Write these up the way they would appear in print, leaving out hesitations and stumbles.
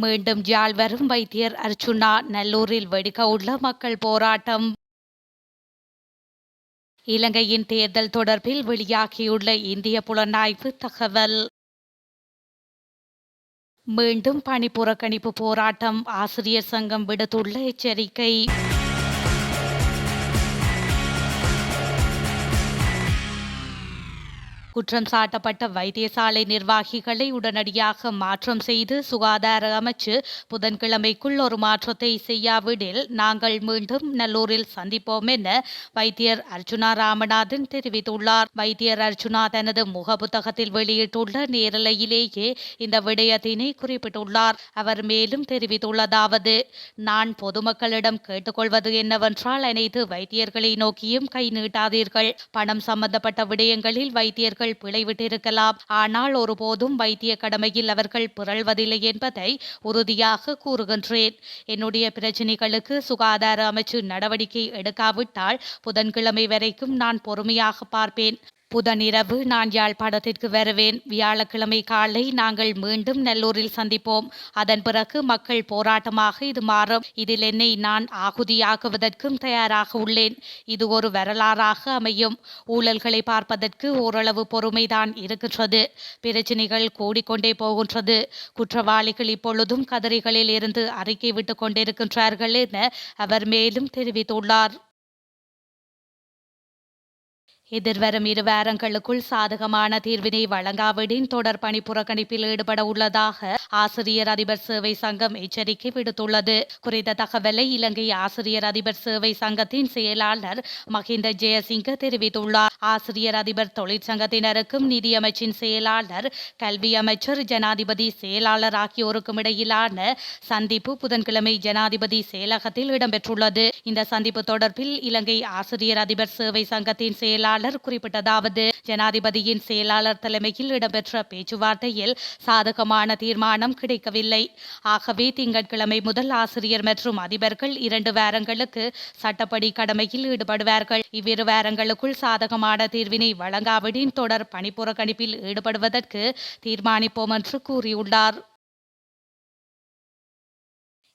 மீண்டும் யாழ் வரும் வைத்தியர் அர்ச்சுனா. நல்லூரில் வெடிக்க உள்ள மக்கள் போராட்டம். இலங்கையின் தேர்தல் தொடர்பில் வெளியாகியுள்ள இந்திய புலனாய்வு தகவல். மீண்டும் பணி புறக்கணிப்பு போராட்டம். ஆசிரியர் சங்கம் விடுத்துள்ள எச்சரிக்கை. குற்றம் சாட்டப்பட்ட வைத்தியசாலை நிர்வாகிகளை உடனடியாக மாற்றம் செய்து சுகாதார அமைச்சு புதன்கிழமைக்குள் ஒரு மாற்றத்தை செய்யாவிடில் நாங்கள் மீண்டும் நல்லூரில் சந்திப்போம் என வைத்தியர் அர்ச்சுனா ராமநாதன் தெரிவித்துள்ளார். வைத்தியர் அர்ச்சுனா தனது முகப்புத்தகத்தில் வெளியிட்டுள்ள நேரலையிலேயே இந்த விடயத்தினை குறிப்பிட்டுள்ளார். அவர் மேலும் தெரிவித்துள்ளதாவது: நான் பொதுமக்களிடம் கேட்டுக்கொள்வது என்னவென்றால், அனைத்து வைத்தியர்களை நோக்கியும் கை நீட்டாதீர்கள். பணம் சம்பந்தப்பட்ட விடயங்களில் வைத்தியர்கள் பிழைவிட்டிருக்கலாம், ஆனால் ஒருபோதும் வைத்திய கடமையில் அவர்கள் பிறழ்வதில்லை என்பதை உறுதியாக கூறுகின்றேன். என்னுடைய பிரச்சினைகளுக்கு சுகாதார அமைச்சு நடவடிக்கை எடுக்காவிட்டால் புதன்கிழமை வரைக்கும் நான் பொறுமையாக பார்ப்பேன். புதனிரவு நான் யாழ்ப்பாணத்திற்கு வருவேன். வியாழக்கிழமை காலை நாங்கள் மீண்டும் நல்லூரில் சந்திப்போம். அதன் பிறகு மக்கள் போராட்டமாக இது மாறும். இதில் என்னை நான் ஆகுதியாக்குவதற்கும் தயாராக உள்ளேன். இது ஒரு வரலாறாக அமையும். ஊழல்களை பார்ப்பதற்கு ஓரளவு பொறுமைதான் இருக்கின்றது. பிரச்சினைகள் கூடிக்கொண்டே போகின்றது. குற்றவாளிகள் இப்பொழுதும் கதிரிகளில் இருந்து அறிக்கை விட்டுக் கொண்டிருக்கின்றார்கள் என அவர் மேலும் தெரிவித்துள்ளார். எதிர்வரும் 2 வாரங்களுக்குள் சாதகமான தீர்வினை வழங்காவிடின் தொடர் பணி புறக்கணிப்பில் ஈடுபட உள்ளதாக ஆசிரியர் அதிபர் சேவை சங்கம் எச்சரிக்கை விடுத்துள்ளது. குறித்த தகவலை இலங்கை ஆசிரியர் அதிபர் சேவை சங்கத்தின் செயலாளர் மஹிந்த ஜெயசிங்க தெரிவித்துள்ளார். ஆசிரியர் அதிபர் தொழிற்சங்கத்தினருக்கும் நிதியமைச்சின் செயலாளர், கல்வி அமைச்சர், ஜனாதிபதி செயலாளர் ஆகியோருக்கும் இடையிலான சந்திப்பு புதன்கிழமை ஜனாதிபதி செயலகத்தில் இடம்பெற்றுள்ளது. இந்த சந்திப்பு தொடர்பில் இலங்கை ஆசிரியர் அதிபர் சேவை சங்கத்தின் செயலாளர் குறிப்பிட்டதாவது: ஜனாதிபதியின் செயலாளர் தலைமையில் இடம்பெற்ற பேச்சுவார்த்தையில் சாதகமான தீர்மானம் கிடைக்கவில்லை. ஆகவே திங்கட்கிழமை முதல் ஆசிரியர் மற்றும் அதிபர்கள் 2 வாரங்களுக்கு சட்டப்படி கடமையில் ஈடுபடுவார்கள். இவ்விரு வாரங்களுக்குள் சாதகமான தீர்வினை வழங்காவிடின் தொடர் பணிப்புறக்கணிப்பில் ஈடுபடுவதற்கு தீர்மானிப்போம் என்று கூறியுள்ளார்.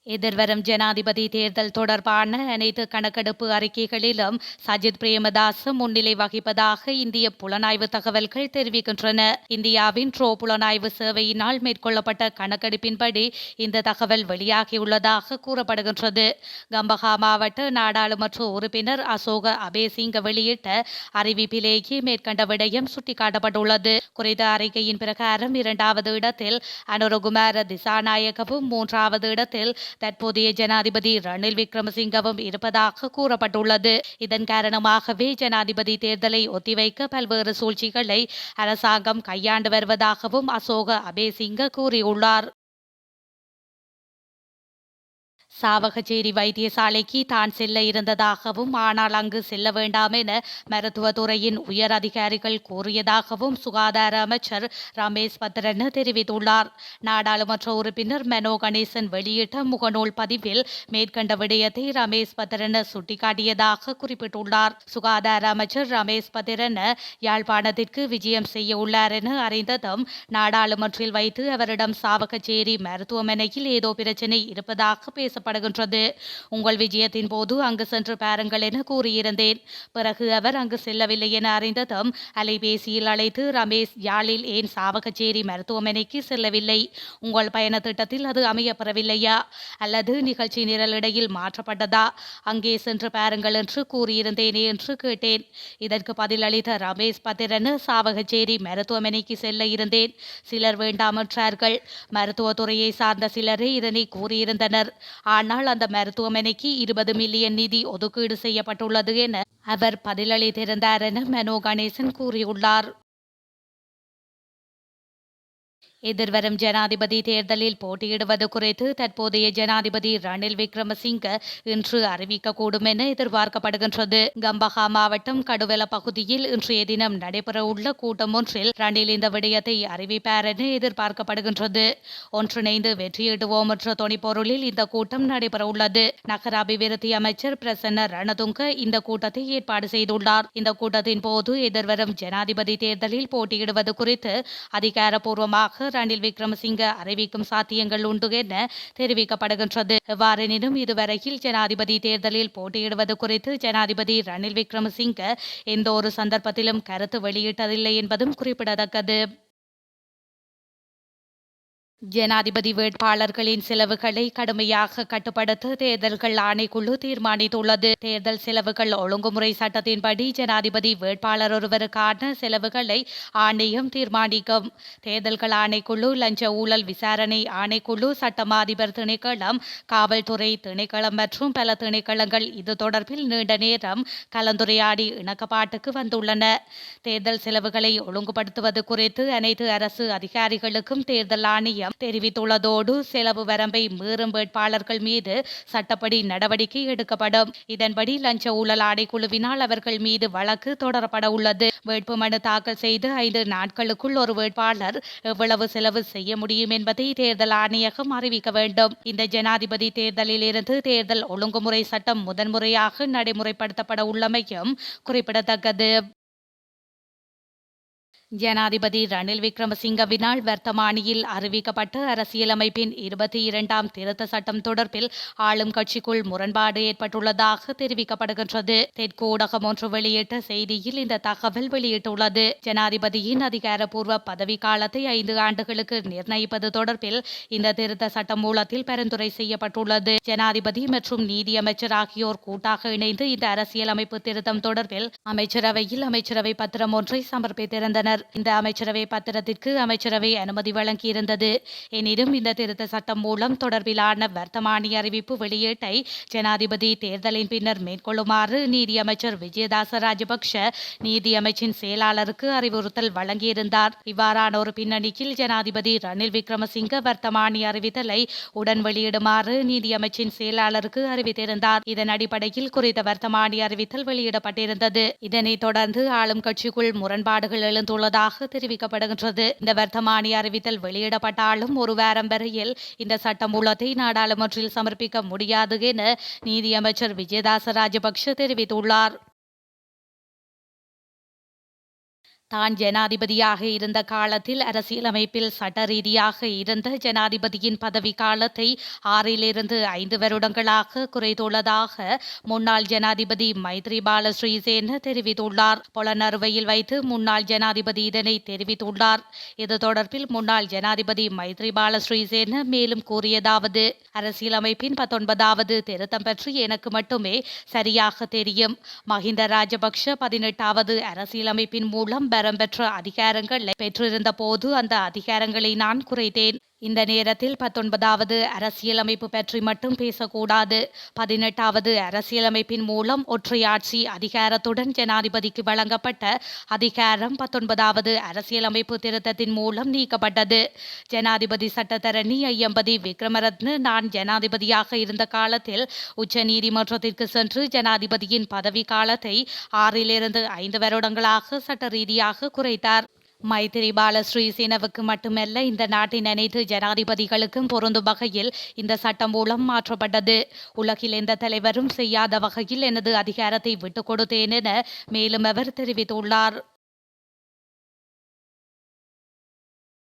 எதிர்வரும் ஜனாதிபதி தேர்தல் தொடர்பான அனைத்து கணக்கெடுப்பு அறிக்கைகளிலும் சஜித் பிரேமதாச முன்னிலை வகிப்பதாக இந்திய புலனாய்வு தகவல்கள் தெரிவிக்கின்றன. இந்தியாவின் ட்ரோ புலனாய்வு சேவையினால் மேற்கொள்ளப்பட்ட கணக்கெடுப்பின்படி இந்த தகவல் வெளியாகியுள்ளதாக கூறப்படுகின்றது. கம்பஹா மாவட்ட நாடாளுமன்ற உறுப்பினர் அசோக அபேசிங்க வெளியிட்ட அறிவிப்பிலேயே மேற்கண்ட விடயம் சுட்டிக்காட்டப்பட்டுள்ளது. குறித்த அறிக்கையின் பிரகாரம் 2வது இடத்தில் அனுரகுமார திசாநாயக்கவும் 3வது இடத்தில் தற்போதைய ஜனாதிபதி ரணில் விக்ரமசிங்கவும் இருப்பதாக கூறப்பட்டுள்ளது. இதன் காரணமாகவே ஜனாதிபதி தேர்தலை ஒத்திவைக்க பல்வேறு சூழ்ச்சிகளை அரசாங்கம் கையாண்டு வருவதாகவும் அசோக அபேசிங்க கூறியுள்ளார். சாவகச்சேரி வைத்தியசாலைக்கு தான் செல்ல இருந்ததாகவும், ஆனால் அங்கு செல்ல வேண்டாம் என மருத்துவத்துறையின் உயர் அதிகாரிகள் கூறியதாகவும் சுகாதார அமைச்சர் ரமேஷ் பத்ரன் தெரிவித்துள்ளார். நாடாளுமன்ற உறுப்பினர் மனோ கணேசன் வெளியிட்ட முகநூல் பதிவில் மேற்கண்ட விடயத்தை ரமேஷ் பத்ரன் சுட்டிக்காட்டியதாக குறிப்பிட்டுள்ளார். சுகாதார அமைச்சர் ரமேஷ் பத்ரன் யாழ்ப்பாணத்திற்கு விஜயம் செய்ய உள்ளார் என அறிந்ததும் நாடாளுமன்றில் வைத்து அவரிடம் சாவகச்சேரி மருத்துவமனையில் ஏதோ பிரச்சினை இருப்பதாக பேசப்பட்டது. உங்கள் விஜயத்தின் போது அங்கு சென்று பாருங்கள் என கூறியிருந்தேன். பிறகு அவர் அங்கு செல்லவில்லை என அறிந்ததும் அலைபேசியில் அழைத்து, ரமேஷ், யாழில் ஏன் சாவகச்சேரி மருத்துவமனைக்கு செல்லவில்லை? உங்கள் பயண திட்டத்தில் அது அமையப்பெறவில்லையா? அல்லது நிகழ்ச்சி நிரலிடையில் மாற்றப்பட்டதா? அங்கே சென்று பாருங்கள் என்று கூறியிருந்தேனே என்று கேட்டேன். இதற்கு பதிலளித்த ரமேஷ் பத்திரன், சாவகச்சேரி மருத்துவமனைக்கு செல்ல இருந்தேன். சிலர் வேண்டாம் என்றார்கள். மருத்துவத்துறையை சார்ந்த சிலரே இதனை கூறியிருந்தனர். ஆனால் அந்த மருத்துவமனைக்கு 20 மில்லியன் நிதி ஒதுக்கீடு செய்யப்பட்டுள்ளது என அவர் பதிலளித்திருந்தார் என மனோ கணேசன் கூறியுள்ளார். எதிர்வரும் ஜனாதிபதி தேர்தலில் போட்டியிடுவது குறித்து தற்போதைய ஜனாதிபதி ரணில் விக்ரமசிங்க இன்று அறிவிக்கக்கூடும் என எதிர்பார்க்கப்படுகின்றது. கம்பஹா மாவட்டம் கடுவெல பகுதியில் இன்றைய தினம் நடைபெறவுள்ள கூட்டம் ஒன்றில் ரணில் இந்த விடயத்தை அறிவிப்பார் என எதிர்பார்க்கப்படுகின்றது. ஒன்றிணைந்து வெற்றியிடுவோம் என்ற தொனிப்பொருளில் இந்த கூட்டம் நடைபெறவுள்ளது. நகர அபிவிருத்தி அமைச்சர் பிரசன்ன ரணதுங்க இந்த கூட்டத்தை ஏற்பாடு செய்துள்ளார். இந்த கூட்டத்தின் போது எதிர்வரும் ஜனாதிபதி தேர்தலில் போட்டியிடுவது குறித்து அதிகாரப்பூர்வமாக ரணில் விக்ரமசிங்க அறிவிக்கும் சாத்தியங்கள் உண்டு என தெரிவிக்கப்படுகின்றது. எவ்வாறெனினும் இதுவரையில் ஜனாதிபதி தேர்தலில் போட்டியிடுவது குறித்து ஜனாதிபதி ரணில் விக்ரமசிங்க எந்த ஒரு சந்தர்ப்பத்திலும் கருத்து வெளியிட்டதில்லை என்பதும் குறிப்பிடத்தக்கது. ஜனாதிபதி வேட்பாளர்களின் செலவுகளை கடுமையாக கட்டுப்படுத்த தேர்தல்கள் ஆணைக்குழு தீர்மானித்துள்ளது. தேர்தல் செலவுகள் ஒழுங்குமுறை சட்டத்தின்படி ஜனாதிபதி வேட்பாளர் ஒருவருக்கான செலவுகளை ஆணையம் தீர்மானிக்கும். தேர்தல்கள் ஆணைக்குழு, லஞ்ச ஊழல் விசாரணை ஆணைக்குழு, சட்டமா அதிபர் திணைக்களம், காவல்துறை திணைக்களம் மற்றும் பல திணைக்களங்கள் இது தொடர்பில் நீண்ட நேரம் கலந்துரையாடி இணக்கப்பாட்டுக்கு வந்துள்ளன. தேர்தல் செலவுகளை ஒழுங்குபடுத்துவது குறித்து அனைத்து அரசு அதிகாரிகளுக்கும் தேர்தல் ஆணையம் தெரிவித்துள்ளதோடு செலவு வரம்பை மீறும் வேட்பாளர்கள் மீது சட்டப்படி நடவடிக்கை எடுக்கப்படும். இதன்படி லஞ்ச ஊழல் ஆணைக்குழுவினால் அவர்கள் மீது வழக்கு தொடரப்பட உள்ளது. வேட்புமனு தாக்கல் செய்து 5 நாட்களுக்குள் ஒரு வேட்பாளர் எவ்வளவு செலவு செய்ய முடியும் என்பதை தேர்தல் ஆணையகம் அறிவிக்க வேண்டும். இந்த ஜனாதிபதி தேர்தலில் இருந்து தேர்தல் ஒழுங்குமுறை சட்டம் முதன்முறையாக நடைமுறைப்படுத்தப்பட உள்ளமையும் குறிப்பிடத்தக்கது. ஜனாதிபதி ரணில் விக்ரமசிங்கவினால் வர்த்தமானியில் அறிவிக்கப்பட்ட அரசியலமைப்பின் 22ஆம் திருத்த சட்டம் தொடர்பில் ஆளும் கட்சிக்குள் முரண்பாடு ஏற்பட்டுள்ளதாக தெரிவிக்கப்படுகின்றது. தெற்கு ஊடகம் ஒன்று வெளியிட்ட செய்தியில் இந்த தகவல் வெளியிட்டுள்ளது. ஜனாதிபதியின் அதிகாரப்பூர்வ பதவிக்காலத்தை 5 ஆண்டுகளுக்கு நிர்ணயிப்பது தொடர்பில் இந்த திருத்த சட்டம் மூலத்தில் பரிந்துரை செய்யப்பட்டுள்ளது. ஜனாதிபதி மற்றும் நீதியமைச்சர் ஆகியோர் கூட்டாக இணைந்து இந்த அரசியலமைப்பு திருத்தம் தொடர்பில் அமைச்சரவையில் அமைச்சரவை பத்திரம் ஒன்றை சமர்ப்பித்திருந்தனர். இந்த அமைச்சரவை பத்திரத்திற்கு அமைச்சரவை அனுமதி வழங்கியிருந்தது. எனினும் இந்த திருத்த சட்டம் மூலம் தொடர்பிலான வர்த்தமானி அறிவிப்பு வெளியீட்டை ஜனாதிபதி தேர்தலின் பின்னர் மேற்கொள்ளுமாறு நீதியமைச்சர் விஜயதாச ராஜபக்ஷ நீதியமைச்சின் செயலாளருக்கு அறிவுறுத்தல் வழங்கியிருந்தார். இவ்வாறான ஒரு பின்னணியில் ஜனாதிபதி ரணில் விக்ரமசிங்க வர்த்தமானி அறிவித்தலை உடன் வெளியிடுமாறு நீதியமைச்சின் செயலாளருக்கு அறிவித்திருந்தார். இதன் அடிப்படையில் குறித்த வர்த்தமானி அறிவித்தல் வெளியிடப்பட்டிருந்தது. இதனைத் தொடர்ந்து ஆளும் கட்சிக்குள் முரண்பாடுகள் எழுந்துள்ளதாக தெரிவிக்கப்படுகின்றது. இந்த வர்த்தமானி அறிவித்தல் வெளியிடப்பட்டாலும் ஒரு வாரம் வரையில் இந்த சட்டமூலத்தை நாடாளுமன்றில் சமர்ப்பிக்க முடியாது என நீதியமைச்சர் விஜயதாச ராஜபக்ஷ தெரிவித்துள்ளார். தான் ஜனாதிபதியாக இருந்த காலத்தில் அரசியலமைப்பில் சட்ட ரீதியாக இருந்த ஜனாதிபதியின் பதவி காலத்தை 6 5 வருடங்களாக குறைத்துள்ளதாக முன்னாள் ஜனாதிபதி மைத்ரிபால ஸ்ரீசேன தெரிவித்துள்ளார். பொலனறுவையில் வைத்து முன்னாள் ஜனாதிபதி இதனை தெரிவித்துள்ளார். இது தொடர்பில் முன்னாள் ஜனாதிபதி மைத்ரிபால ஸ்ரீசேன மேலும் கூறியதாவது: அரசியலமைப்பின் 19வது திருத்தம் பற்றி எனக்கு மட்டுமே சரியாக தெரியும். மஹிந்த ராஜபக்ஷ 18வது அரசியலமைப்பின் மூலம் பெற்ற அதிகாரங்களை பெற்றிருந்த போது அந்த அதிகாரங்களை நான் குறைத்தேன். இந்த நேரத்தில் 19வது அரசியலமைப்பு பற்றி மட்டும் பேசக்கூடாது. 18வது அரசியலமைப்பின் மூலம் ஒற்றையாட்சி அதிகாரத்துடன் ஜனாதிபதிக்கு வழங்கப்பட்ட அதிகாரம் 19வது அரசியலமைப்பு திருத்தத்தின் மூலம் நீக்கப்பட்டது. ஜனாதிபதி சட்டத்தரணி ஐயம்பதி விக்ரமரத்ன நான் ஜனாதிபதியாக இருந்த காலத்தில் உச்ச நீதிமன்றத்திற்கு சென்று ஜனாதிபதியின் பதவி காலத்தை 6 5 வருடங்களாக சட்ட ரீதியாக குறைத்தார். மைத்திரிபால ஸ்ரீசேனவுக்கு மட்டுமல்ல, இந்த நாட்டின் அனைத்து ஜனாதிபதிகளுக்கும் பொருந்தும் வகையில் இந்த சட்டம் மூலம் மாற்றப்பட்டது. உலகில் எந்த தலைவரும் செய்யாத வகையில் எனது அதிகாரத்தை விட்டுக் கொடுத்தேன் என மேலும் அவர் தெரிவித்துள்ளார்.